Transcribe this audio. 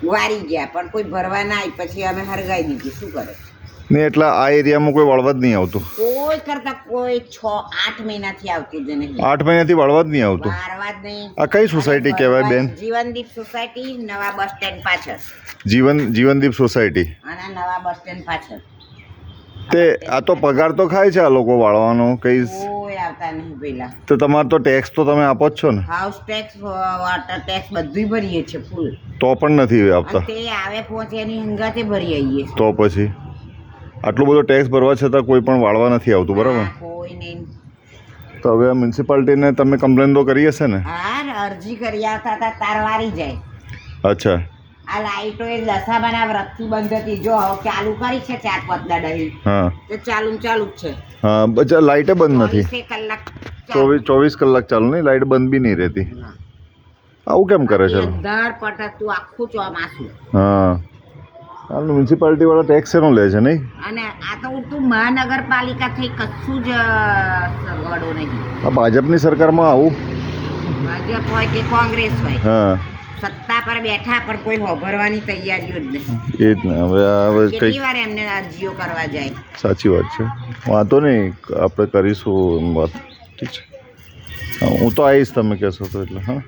વારી ગયા પણ કોઈ ભરવા ના આવી, પછી અમે હરગાઈ દીધી. શું કરે? ને એટલે આ એરિયામાં કોઈ વાળવા જ નહીં આવતું? કોઈ કરતા કોઈ 6-8 મહિનાથી આવતું જ નહીં. 8 મહિનાથી વાળવા જ નહીં આવતું? વારવા જ નહીં. આ કઈ સોસાયટી કહેવાય બેન? જીવનદીપ સોસાયટી, નવા બસ સ્ટેન્ડ પાછળ. જીવનદીપ સોસાયટી. આના નવા બસ સ્ટેન્ડ પાછળ. તે આ તો પગાર તો ખાય છે આ લોકો વાળવાનો? કઈ કોઈ આવતા નહીં પેલા. તો તમારે તો ટેક્સ તો તમે આપો જ છો ને? હાઉસ ટેક્સ, વોટર ટેક્સ બધું ભરીએ છીએ ફૂલ. તો પણ નથી આપતા? તે આવે પહોંચે એની હંગાતે ભરી આવીએ. તો પછી આટલું બધો ટેક્સ ભરવા છતાં કોઈ પણ વાળવા નથી આવતું, બરાબર? કોઈ નહીં. તો હવે મ્યુનિસિપાલિટીને તમે કમ્પ્લેન તો કરી હશે ને? હા, અરજી કરી આવતા હતા તાર વારી જાય. અચ્છા. આ લાઈટો એ દશામાના વ્રતથી બંધ હતી. જો હવે ચાલુ કરી છે 4-5 દાડાથી. હા, તો ચાલુ જ છે. હા. બચ્ચા લાઇટે બંધ નથી? 24 કલાક. 24 કલાક ચાલુ નહીં? લાઇટ બંધ બી નહીં રહેતી? આવું કેમ કરે છે? અંધાર પટકતું આખું ચોમાસું. હા, હાલ મ્યુનિસિપાલિટી વાળા ટેક્સ એનો લે છે નહીં? અને આ તો ઉલટું મહાનગરપાલિકા થઈ કશું જ સગવડો નહીં. આ ભાજપની સરકારમાં આવું? ભાજપ હોય કે કોંગ્રેસ હોય, હા, સત્તા પર બેઠા પણ કોઈ હોભરવાની તૈયારીઓ જ નહીં. એ જ ને. હવે કેટલી કંઈક વાર એમને અરજીઓ કરવા જાય. સાચી વાત છે. વાંધો નહીં, આપણે કરીશું વાત. ઠીક છે. હા, હું તો આવીશ તમે કહેશો તો એટલે. હા.